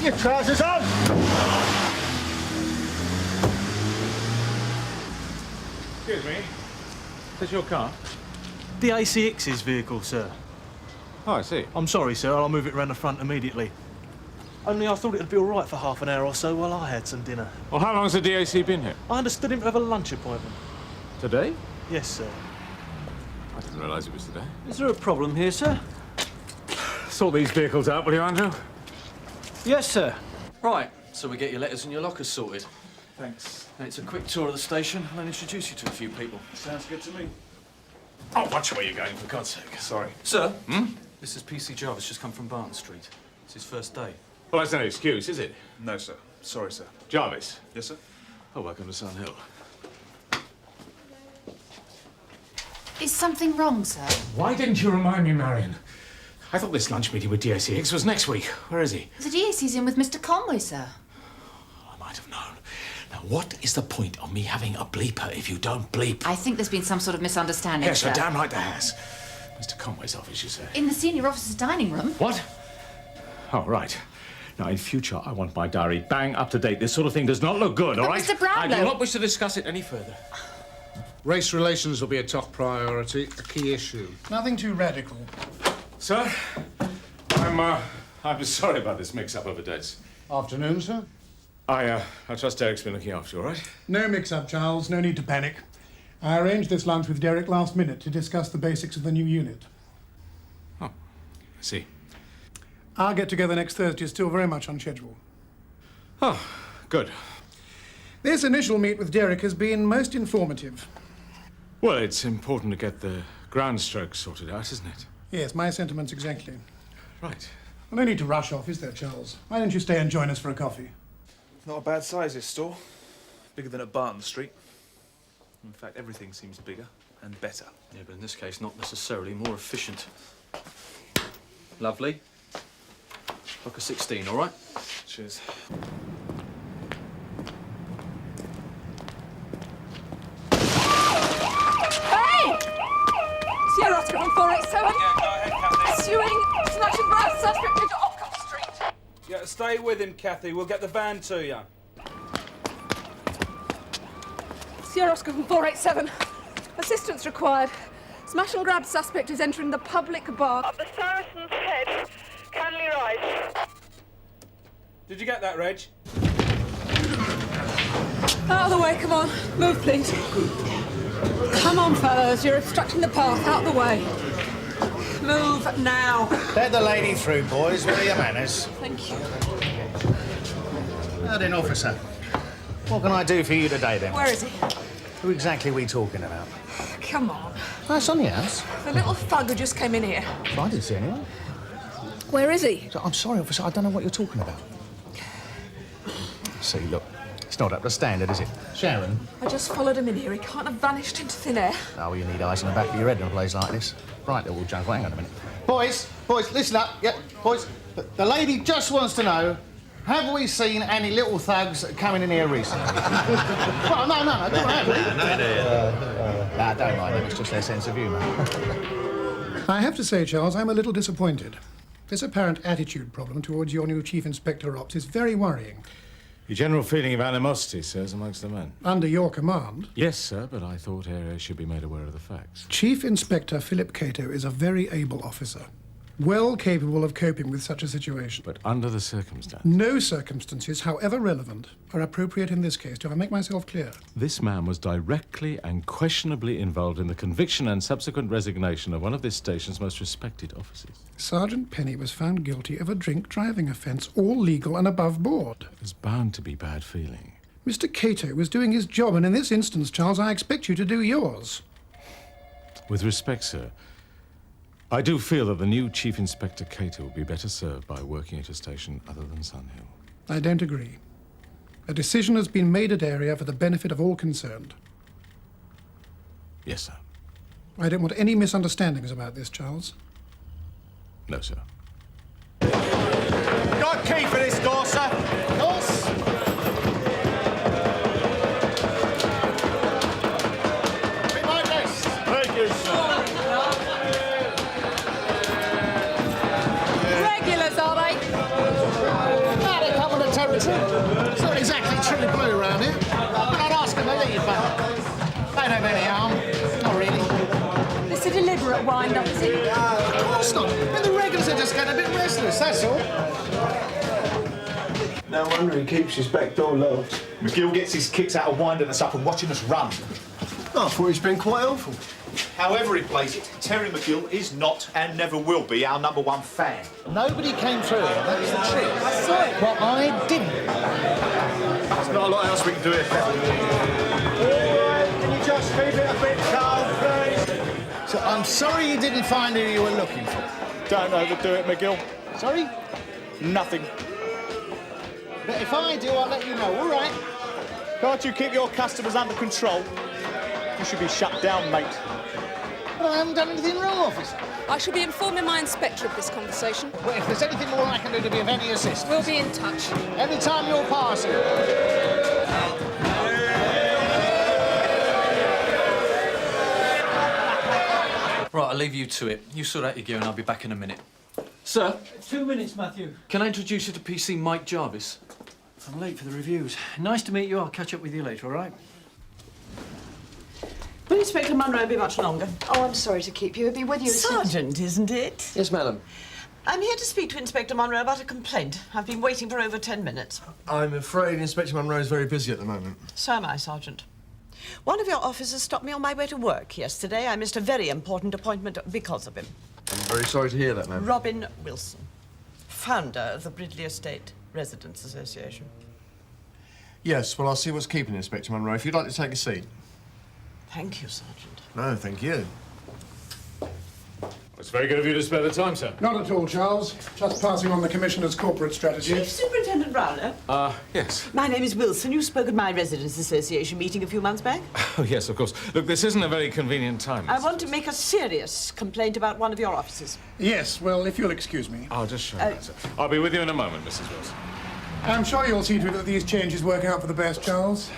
your trousers on! Excuse me. Is this your car? The ACX's vehicle, sir. Oh, I see. I'm sorry, sir. I'll move it round the front immediately. Only I thought it'd be all right for half an hour or so while I had some dinner. Well, how long has the DAC been here? I understood him to have a lunch appointment. Today? Yes, sir. I didn't realise it was today. Is there a problem here, sir? Sort these vehicles out, will you, Andrew? Yes, sir. Right, so we get your letters and your lockers sorted. Thanks. And it's a quick tour of the station, and I'll introduce you to a few people. Sounds good to me. Oh, watch where you're going, for God's sake. Sorry. Sir? This is PC Jarvis, just come from Barton Street. It's his first day. Well, that's no excuse, is it? No, sir. Sorry, sir. Jarvis. Yes, sir? Oh, welcome to Sun Hill. Is something wrong, sir? Why didn't you remind me, Marion? I thought this lunch meeting with DACX was next week. Where is he? The DAC's in with Mr. Conway, sir. I might have known. Now, what is the point of me having a bleeper if you don't bleep? I think there's been some sort of misunderstanding, Yes, sir. you're damn right there has. Mr. Conway's office, you say? In the senior officer's dining room. What? Oh, right. Now, in future, I want my diary bang up to date. This sort of thing does not look good, all But right? Mr. Brownlow... I do not wish to discuss it any further. Race relations will be a top priority, a key issue. Nothing too radical. Sir, I'm sorry about this mix-up over dates. Afternoon, sir. I trust Derek's been looking after you, all right? No mix-up, Charles. No need to panic. I arranged this lunch with Derek last minute to discuss the basics of the new unit. Oh, I see. Our get-together next Thursday is still very much on schedule. Oh, good. This initial meet with Derek has been most informative. Well, it's important to get the ground strokes sorted out, isn't it? Yes, my sentiments exactly. Right. Well, no need to rush off, is there, Charles? Why don't you stay and join us for a coffee? Not a bad size, this store. Bigger than at Barton Street. In fact, everything seems bigger and better. Yeah, but in this case, not necessarily more efficient. Lovely. Like a 16, all right? Cheers. Hey! Sierra Oscar on 487. Yeah, go ahead, Kathy. Pursuing Smash and Rouse suspect into Oxford Street. Yeah, stay with him, Kathy. We'll get the van to you. Sierra Oscar from 487. Assistance required. Smash and grab suspect is entering the public bar. Up the Saracen's Head, Canley Rise. Did you get that, Reg? Out of the way, come on. Move, please. Come on, fellas. You're obstructing the path. Out of the way. Move now. Let the lady through, boys. What are your manners? Thank you. Now then, officer. What can I do for you today, then? Where is he? Who exactly are we talking about? Come on. Oh, it's on the house. The little thug who just came in here. I didn't see anyone. Where is he? I'm sorry, officer. I don't know what you're talking about. See, look. It's not up to standard, is it? Sharon? I just followed him in here. He can't have vanished into thin air. Oh, you need eyes in the back of your head in a place like this. Right, little junk. Hang on a minute. Boys, listen up. Yeah, boys. The lady just wants to know, have we seen any little thugs coming in here recently? Well, no, don't have we? Nah, don't mind them. It's just their sense of humour. I have to say, Charles, I'm a little disappointed. This apparent attitude problem towards your new Chief Inspector Ops is very worrying. Your general feeling of animosity, sir, is amongst the men. Under your command. Yes, sir, but I thought areas should be made aware of the facts. Chief Inspector Philip Cato is a very able officer, well capable of coping with such a situation. But under the circumstances... No circumstances, however relevant, are appropriate in this case. Do I make myself clear? This man was directly and questionably involved in the conviction and subsequent resignation of one of this station's most respected officers. Sergeant Penny was found guilty of a drink-driving offence, all legal and above board. There's bound to be bad feeling. Mr. Cato was doing his job, and in this instance, Charles, I expect you to do yours. With respect, sir, I do feel that the new Chief Inspector Cato will be better served by working at a station other than Sun Hill. I don't agree. A decision has been made at area for the benefit of all concerned. Yes, sir. I don't want any misunderstandings about this, Charles. No, sir. Got a key for this door, sir? Of course. Be my guest. Thank you, sir. Regulars, are they? that's all. No wonder he keeps his back door locked. McGill gets his kicks out of winding us up and watching us run. I thought he's been quite helpful. However he plays it, Terry McGill is not and never will be our #1 fan. Nobody came through here, that's the truth. I saw it. Well, I didn't. There's not a lot else we can do here. Can you just keep it a bit calm, please? So I'm sorry you didn't find who you were looking for. Don't overdo it, McGill. Sorry? Nothing. But if I do, I'll let you know, all right? Can't you keep your customers under control? You should be shut down, mate. But I haven't done anything wrong, officer. I shall be informing my inspector of this conversation. Well, if there's anything more I can do to be of any assistance... We'll be in touch. Every time you're passing... Right, I'll leave you to it. You sort out your gear and I'll be back in a minute. Sir? 2 minutes, Matthew. Can I introduce you to PC Mike Jarvis? I'm late for the reviews. Nice to meet you. I'll catch up with you later, all right? Will Inspector Monroe be much longer? Oh, I'm sorry to keep you. I'll be with you as soon as... Sergeant, isn't it? Yes, madam. I'm here to speak to Inspector Monroe about a complaint. I've been waiting for over 10 minutes. I'm afraid Inspector Monroe is very busy at the moment. So am I, Sergeant. One of your officers stopped me on my way to work yesterday. I missed a very important appointment because of him. I'm very sorry to hear that, ma'am. Robin Wilson, founder of the Bridley Estate Residents Association. Yes, well, I'll see what's keeping Inspector Monroe. If you'd like to take a seat. Thank you, Sergeant. No, thank you. It's very good of you to spare the time, sir. Not at all, Charles. Just passing on the Commissioner's corporate strategy. Chief Superintendent Brownlow. Yes. My name is Wilson. You spoke at my Residents Association meeting a few months back. Oh, yes, of course. Look, this isn't a very convenient time. I want to make a serious complaint about one of your officers. Yes, well, if you'll excuse me. I'll just show you that, sir. I'll be with you in a moment, Mrs. Wilson. I'm sure you'll see to it that these changes work out for the best, Charles.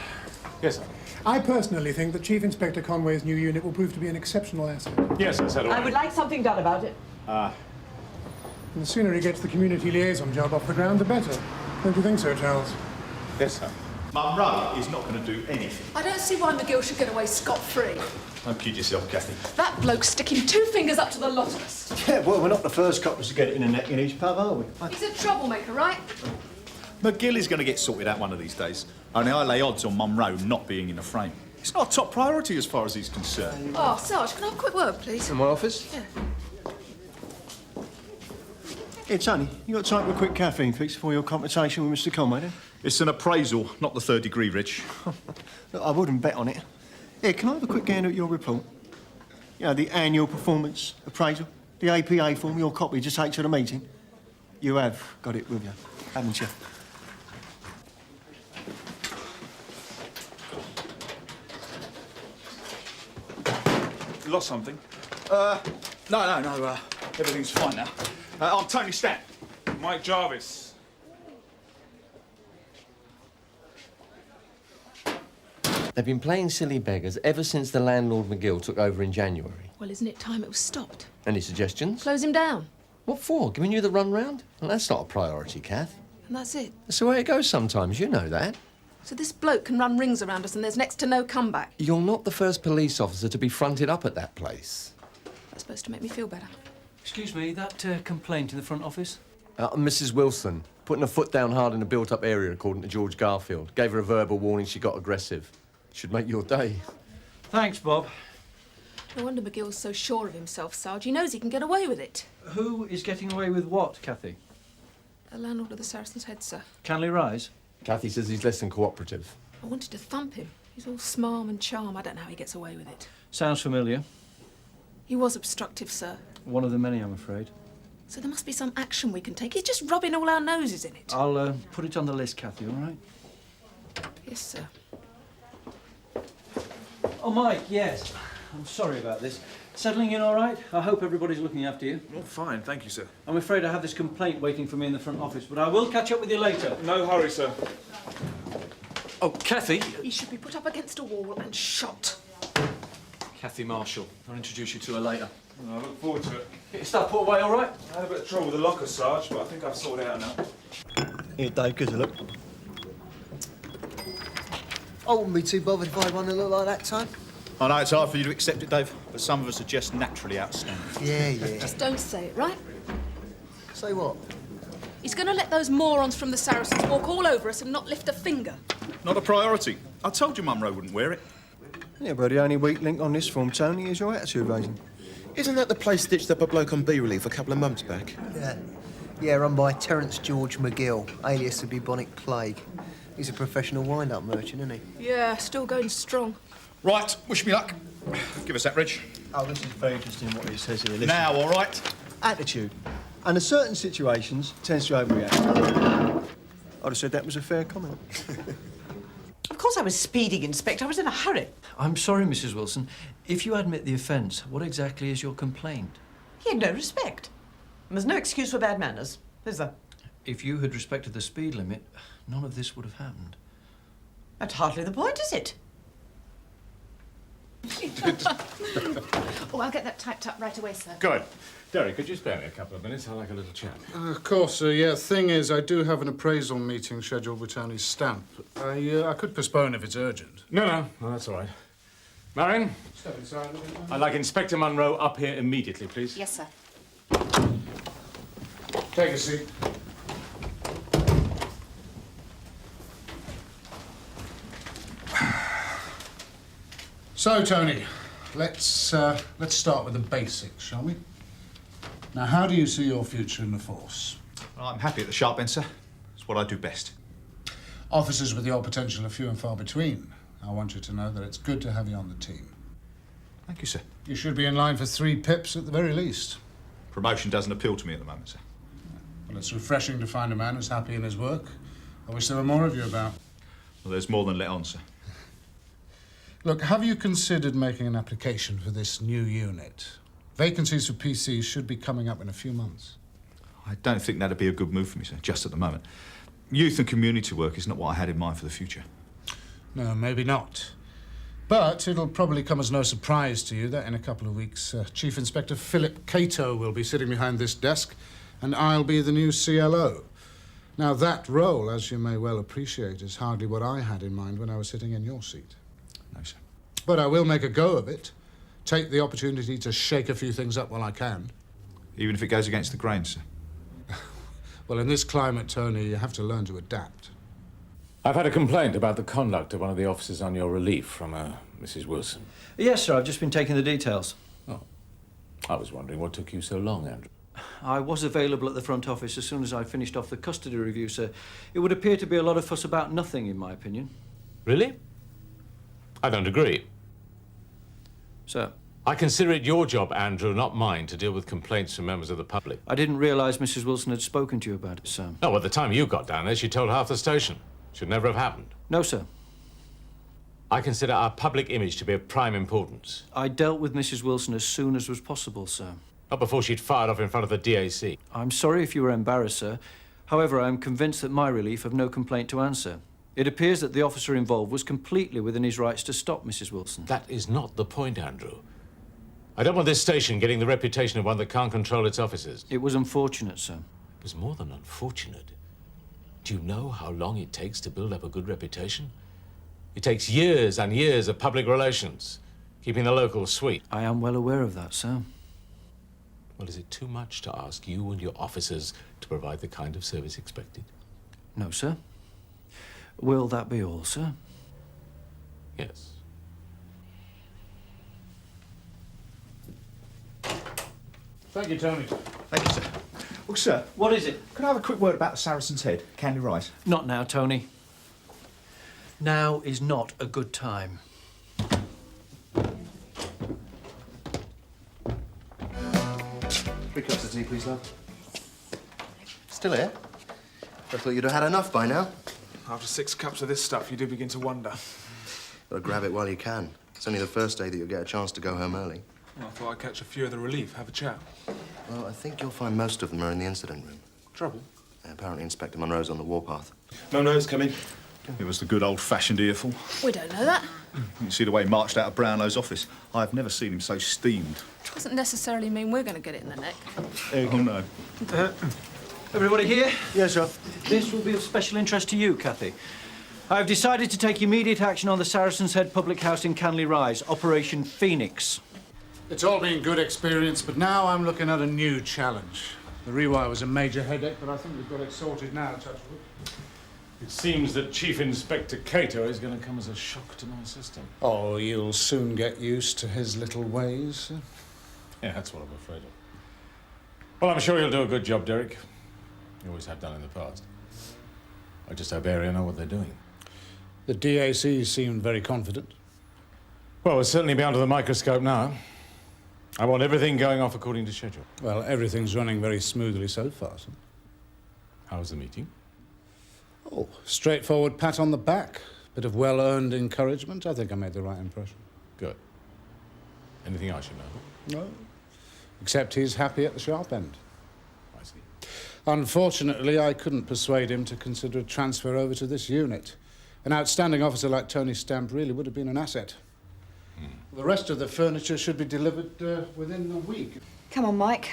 Yes, sir. I personally think that Chief Inspector Conway's new unit will prove to be an exceptional asset. Yes, sir, so do I. I would like something done about it. And the sooner he gets the community liaison job off the ground, the better. Don't you think so, Charles? Yes, sir. Monroe is not going to do anything. I don't see why McGill should get away scot-free. Don't kid yourself, Kathy. That bloke's sticking 2 fingers up to the lot of us. Yeah, well, we're not the first coppers to get it in the neck in each pub, are we? He's a troublemaker, right? McGill is going to get sorted out one of these days. Only I lay odds on Monroe not being in the frame. It's not a top priority as far as he's concerned. Oh, Sarge, can I have a quick word, please? In my office? Yeah. Here, Tony, you got time for a quick caffeine fix before your conversation with Mr. Conway, then? It's an appraisal, not the 3rd degree, Rich. Look, I wouldn't bet on it. Here, can I have a quick gander at your report? You know, the annual performance appraisal, the APA form, your copy to take to the meeting. You have got it with you, haven't you? You lost something? No. Everything's fine now. I'm Tony Stapp. Mike Jarvis. They've been playing silly beggars ever since the landlord McGill took over in January. Well, isn't it time it was stopped? Any suggestions? Close him down. What for? Giving you the run round? Well, that's not a priority, Kath. And that's it. That's the way it goes sometimes, you know that. So this bloke can run rings around us and there's next to no comeback. You're not the first police officer to be fronted up at that place. That's supposed to make me feel better. Excuse me, that complaint in the front office? Mrs. Wilson, putting her foot down hard in a built-up area, according to George Garfield. Gave her a verbal warning, she got aggressive. Should make your day. Thanks, Bob. No wonder McGill's so sure of himself, Sarge. He knows he can get away with it. Who is getting away with what, Kathy? The landlord of the Saracen's Head, sir. Canley Rise? Kathy says he's less than cooperative. I wanted to thump him. He's all smarm and charm. I don't know how he gets away with it. Sounds familiar. He was obstructive, sir. One of the many, I'm afraid. So there must be some action we can take. He's just rubbing all our noses in it. I'll put it on the list, Kathy, all right? Yes, sir. Oh, Mike, yes. I'm sorry about this. Settling in all right? I hope everybody's looking after you. Oh, fine, thank you, sir. I'm afraid I have this complaint waiting for me in the front office, but I will catch up with you later. No hurry, sir. Oh, Kathy. He should be put up against a wall and shot. Kathy Marshall. I'll introduce you to her later. I look forward to it. Get your stuff put away, all right? I had a bit of trouble with the locker, Sarge, but I think I've sorted it out now. Here, Dave, give us a look. I wouldn't be too bothered if I had one that looked like that, Tone. I know it's hard for you to accept it, Dave, but some of us are just naturally outstanding. Yeah. Just don't say it, right? Say what? He's going to let those morons from the Saracens walk all over us and not lift a finger. Not a priority. I told you Monroe wouldn't wear it. Yeah, but the only weak link on this form, Tony, is your attitude raising. Isn't that the place stitched up a bloke on B relief a couple of months back? Yeah, run by Terence George McGill, alias the bubonic plague. He's a professional wind-up merchant, isn't he? Yeah, still going strong. Right, wish me luck. Give us that, Reg. Oh, this is very interesting what he says here. Listen. Now, all right? Attitude. Under certain situations, tends to overreact. I'd have said that was a fair comment. Of course I was speeding, Inspector. I was in a hurry. I'm sorry, Mrs. Wilson. If you admit the offence, what exactly is your complaint? He had no respect. And there's no excuse for bad manners, is there? If you had respected the speed limit, none of this would have happened. That's hardly the point, is it? Oh, I'll get that typed up right away, sir. Good. Derry, could you spare me a couple of minutes? I'd like a little chat. Of course, sir. Yeah, thing is, I do have an appraisal meeting scheduled with Tony's stamp. I could postpone if it's urgent. No, that's all right. Marion? I'd like Inspector Monroe up here immediately, please. Yes, sir. Take a seat. So, Tony, let's start with the basics, shall we? Now, how do you see your future in the force? Well, I'm happy at the sharp end, sir. It's what I do best. Officers with your potential are few and far between. I want you to know that it's good to have you on the team. Thank you, sir. You should be in line for 3 pips at the very least. Promotion doesn't appeal to me at the moment, sir. Well, it's refreshing to find a man who's happy in his work. I wish there were more of you about. Well, there's more than let on, sir. Look, have you considered making an application for this new unit? Vacancies for PCs should be coming up in a few months. I don't think that'd be a good move for me, sir, just at the moment. Youth and community work is not what I had in mind for the future. No, maybe not. But it'll probably come as no surprise to you that in a couple of weeks, Chief Inspector Philip Cato will be sitting behind this desk, and I'll be the new CLO. Now, that role, as you may well appreciate, is hardly what I had in mind when I was sitting in your seat. No, sir. But I will make a go of it. Take the opportunity to shake a few things up while I can. Even if it goes against the grain, sir? Well, in this climate, Tony, you have to learn to adapt. I've had a complaint about the conduct of one of the officers on your relief from Mrs. Wilson. Yes, sir. I've just been taking the details. Oh. I was wondering what took you so long, Andrew. I was available at the front office as soon as I finished off the custody review, sir. It would appear to be a lot of fuss about nothing, in my opinion. Really? I don't agree. Sir? I consider it your job, Andrew, not mine, to deal with complaints from members of the public. I didn't realise Mrs. Wilson had spoken to you about it, sir. No, by the time you got down there, she told half the station. Should never have happened. No, sir. I consider our public image to be of prime importance. I dealt with Mrs. Wilson as soon as was possible, sir. Not before she'd fired off in front of the DAC. I'm sorry if you were embarrassed, sir. However, I am convinced that my relief have no complaint to answer. It appears that the officer involved was completely within his rights to stop Mrs. Wilson. That is not the point, Andrew. I don't want this station getting the reputation of one that can't control its officers. It was unfortunate, sir. It was more than unfortunate. Do you know how long it takes to build up a good reputation? It takes years and years of public relations, keeping the locals sweet. I am well aware of that, sir. Well, is it too much to ask you and your officers to provide the kind of service expected? No, sir. Will that be all, sir? Yes. Thank you, Tony. Thank you, sir. Oh, sir. What is it? Can I have a quick word about the Saracen's Head? Candy Rice? Not now, Tony. Now is not a good time. 3 cups of tea, please, love. Still here? I thought you'd have had enough by now. After 6 cups of this stuff, you do begin to wonder. Gotta grab it while you can. It's only the first day that you'll get a chance to go home early. Well, I thought I'd catch a few of the relief, have a chat. Well, I think you'll find most of them are in the incident room. Trouble? Apparently Inspector Monroe's on the warpath. Monroe's coming. It was the good old-fashioned earful. We don't know that. You see the way he marched out of Brownlow's office. I've never seen him so steamed. Doesn't necessarily mean we're going to get it in the neck. Oh, no. Everybody here? Yes, sir. This will be of special interest to you, Kathy. I've decided to take immediate action on the Saracen's Head Public House in Canley Rise, Operation Phoenix. It's all been good experience, but now I'm looking at a new challenge. The rewire was a major headache, but I think we've got it sorted now, touch wood. It seems that Chief Inspector Cato is going to come as a shock to my system. Oh, you'll soon get used to his little ways. Yeah, that's what I'm afraid of. Well, I'm sure you'll do a good job, Derek. You always have done in the past. I just hope area know what they're doing. The DAC seemed very confident. Well, we're certainly be under the microscope now. I want everything going off according to schedule. Well, everything's running very smoothly so far, sir. How was the meeting? Oh, straightforward pat on the back. Bit of well-earned encouragement. I think I made the right impression. Good. Anything I should know? No. Except he's happy at the sharp end. I see. Unfortunately, I couldn't persuade him to consider a transfer over to this unit. An outstanding officer like Tony Stamp really would have been an asset. The rest of the furniture should be delivered within a week. Come on, Mike.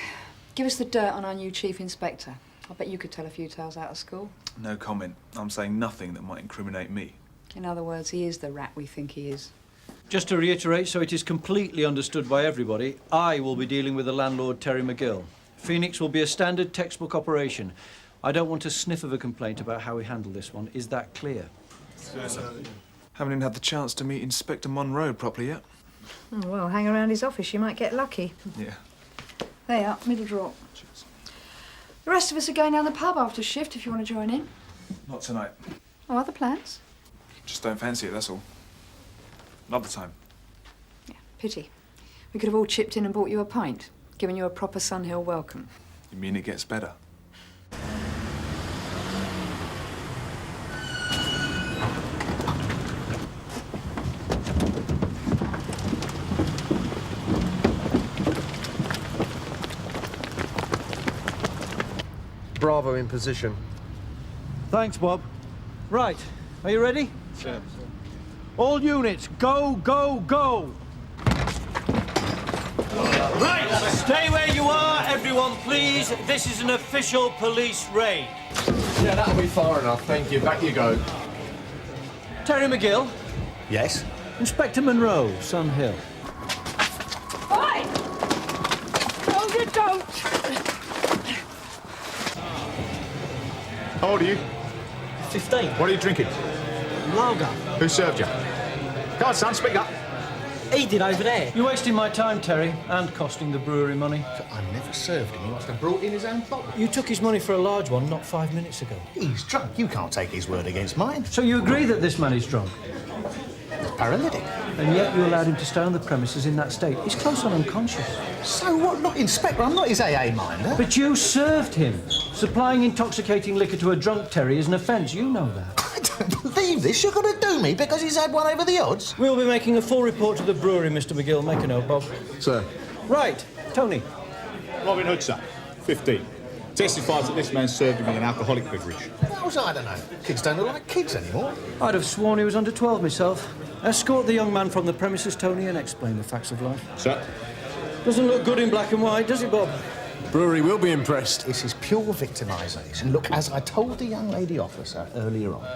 Give us the dirt on our new Chief Inspector. I bet you could tell a few tales out of school. No comment. I'm saying nothing that might incriminate me. In other words, he is the rat we think he is. Just to reiterate, so it is completely understood by everybody, I will be dealing with the landlord, Terry McGill. Phoenix will be a standard textbook operation. I don't want a sniff of a complaint about how we handle this one. Is that clear? Haven't even had the chance to meet Inspector Monroe properly yet. Oh, well, hang around his office. You might get lucky. Yeah. There you are, middle drawer. Cheers. The rest of us are going down the pub after shift if you want to join in. Not tonight. Oh, other plans? Just don't fancy it, that's all. Another time. Yeah, pity. We could have all chipped in and bought you a pint, given you a proper Sunhill welcome. You mean it gets better? Bravo in position. Thanks, Bob. Right, are you ready? Sure. All units, go, go, go! Right, stay where you are, everyone, please. This is an official police raid. Yeah, that'll be far enough, thank you. Back you go. Terry McGill. Yes? Inspector Monroe, Sunhill. Oi! No, you don't! How old are you? 15. What are you drinking? Lager. Who served you? Come on, son, speak up. He did over there. You're wasting my time, Terry, and costing the brewery money. I never served him. He must have brought in his own bottle. You took his money for a large one not 5 minutes ago. He's drunk. You can't take his word against mine. So you agree that this man is drunk? He's paralytic. And yet you allowed him to stay on the premises in that state. He's close on unconscious. So what? Not Inspector. I'm not his AA minder. But you served him. Supplying intoxicating liquor to a drunk Terry is an offence. You know that. I don't believe this. You're going to do me because he's had one over the odds? We'll be making a full report to the brewery, Mr. McGill. Make a note, Bob. Sir. Right. Tony. Robin Hood, sir. 15. Testifies that this man served him with an alcoholic beverage. How was I don't know? Kids don't look like kids anymore. I'd have sworn he was under 12 myself. Escort the young man from the premises, Tony, and explain the facts of life. Sir. Doesn't look good in black and white, does it, Bob? Brewery will be impressed. This is pure victimisation. Look, as I told the young lady officer earlier on,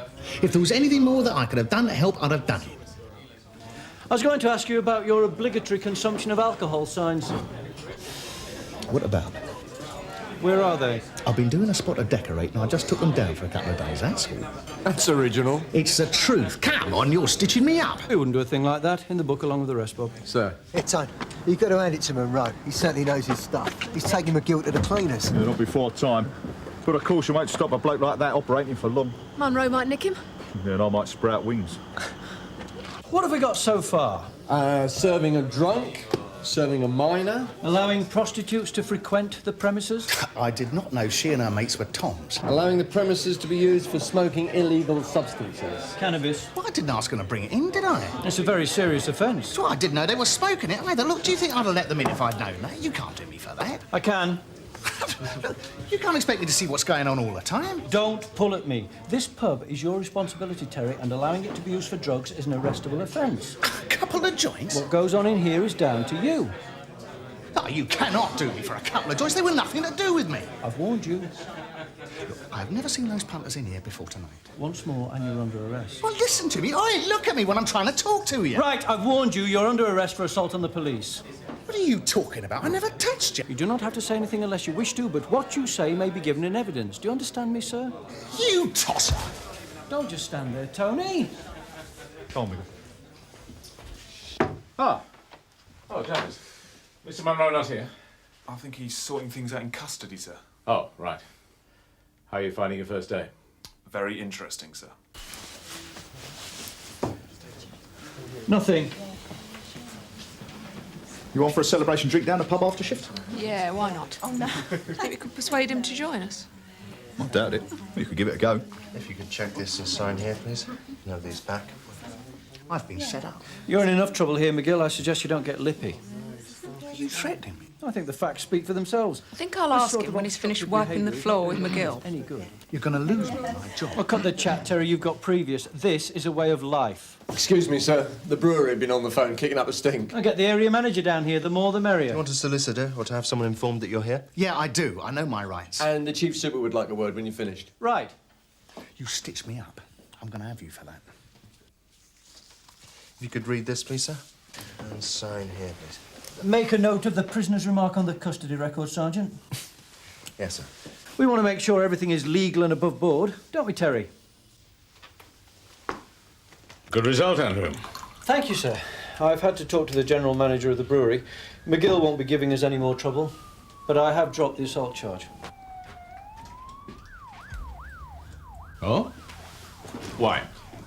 if there was anything more that I could have done to help, I'd have done it. I was going to ask you about your obligatory consumption of alcohol signs. What about? Where are they? I've been doing a spot of decorating. I just took them down for a couple of days, that's all. That's original. It's the truth. Come on, you're stitching me up. We wouldn't do a thing like that. In the book along with the rest, Bob. Sir. Hey, Tone, you've got to hand it to Monroe. He certainly knows his stuff. He's taking McGill to the cleaners. Yeah, not before time. But of course you won't stop a bloke like that operating for long. Monroe might nick him. Yeah, and I might sprout wings. What have we got so far? Serving a drunk, serving a minor. Allowing prostitutes to frequent the premises. I did not know she and her mates were Toms. Allowing the premises to be used for smoking illegal substances. Cannabis. Well, I didn't ask them to bring it in, did I? It's a very serious offence. Well, I didn't know they were smoking it either. Look, do you think I'd have let them in if I'd known that? You can't do me for that. I can. Look, you can't expect me to see what's going on all the time. Don't pull at me. This pub is your responsibility, Terry, and allowing it to be used for drugs is an arrestable offence. A couple of joints? What goes on in here is down to you. Oh, you cannot do me for a couple of joints. They were nothing to do with me. I've warned you. Look, I've never seen those punters in here before tonight. Once more, and you're under arrest. Well, listen to me. Oi, look at me when I'm trying to talk to you. Right, I've warned you. You're under arrest for assault on the police. What are you talking about? I never touched you. You do not have to say anything unless you wish to, but what you say may be given in evidence. Do you understand me, sir? You tosser! Don't just stand there, Tony. Come on, Miguel. Ah. Oh, Jarvis. Mr. Monroe not here? I think he's sorting things out in custody, sir. Oh, right. How are you finding your first day? Very interesting, sir. Nothing. You on for a celebration drink down the pub after shift? Yeah, why not? Oh, no. Think we could persuade him to join us? I doubt it. You could give it a go. If you could check this and sign here, please. No, these back. I've been set up. You're in enough trouble here, McGill. I suggest you don't get lippy. Are you threatening me? I think the facts speak for themselves. I think I'll ask him when he's finished wiping the floor with McGill. Any good? You're going to lose me, my job. Well, cut the chat, Terry. You've got previous. This is a way of life. Excuse me, sir. The brewery have been on the phone kicking up a stink. I'll get the area manager down here. The more, the merrier. You want a solicitor or to have someone informed that you're here? Yeah, I do. I know my rights. And the chief super would like a word when you're finished. Right. You stitch me up. I'm going to have you for that. If you could read this, please, sir. And sign here, please. Make a note of the prisoner's remark on the custody record, Sergeant. Yes, sir. We want to make sure everything is legal and above board, don't we, Terry? Good result, Andrew. Thank you, sir. I've had to talk to the general manager of the brewery. McGill won't be giving us any more trouble, but I have dropped the assault charge. Oh? Why?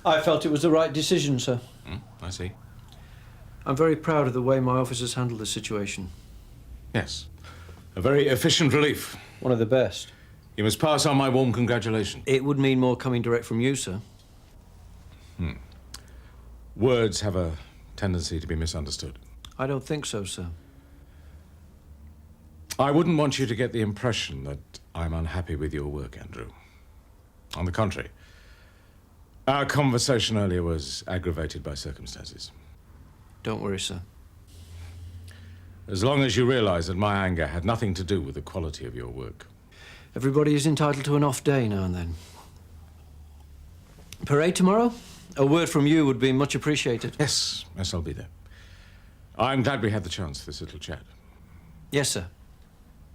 I felt it was the right decision, sir. I see. I'm very proud of the way my officers handled the situation. Yes. A very efficient relief. One of the best. You must pass on my warm congratulations. It would mean more coming direct from you, sir. Words have a tendency to be misunderstood. I don't think so, sir. I wouldn't want you to get the impression that I'm unhappy with your work, Andrew. On the contrary. Our conversation earlier was aggravated by circumstances. Don't worry, sir. As long as you realize that my anger had nothing to do with the quality of your work. Everybody is entitled to an off day now and then. Parade tomorrow? A word from you would be much appreciated. Yes, I'll be there. I'm glad we had the chance for this little chat. Yes, sir.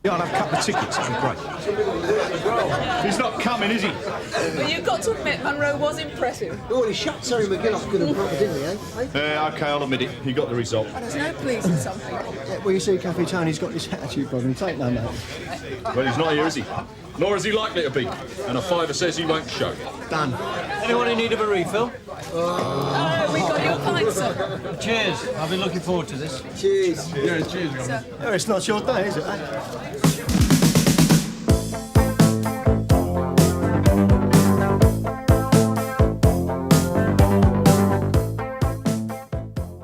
Yeah, I'll have a couple of tickets. That'd be great. He's not coming, is he? Well, you've got to admit, Monroe was impressive. Oh, he shut Terry McGill off good and proper, didn't he, eh? Yeah, OK, I'll admit it. He got the result. There's no pleasing something. Yeah, well, you see, Cafe Tony's got this attitude problem. Take no notice. Well, he's not here, is he? Nor is he likely to be. And a fiver says he won't show. Done. Anyone in need of a refill? Oh, we got your pint, sir. Cheers. I've been looking forward to this. Cheers. Yeah, cheers. Oh, it's not your day, is it, eh?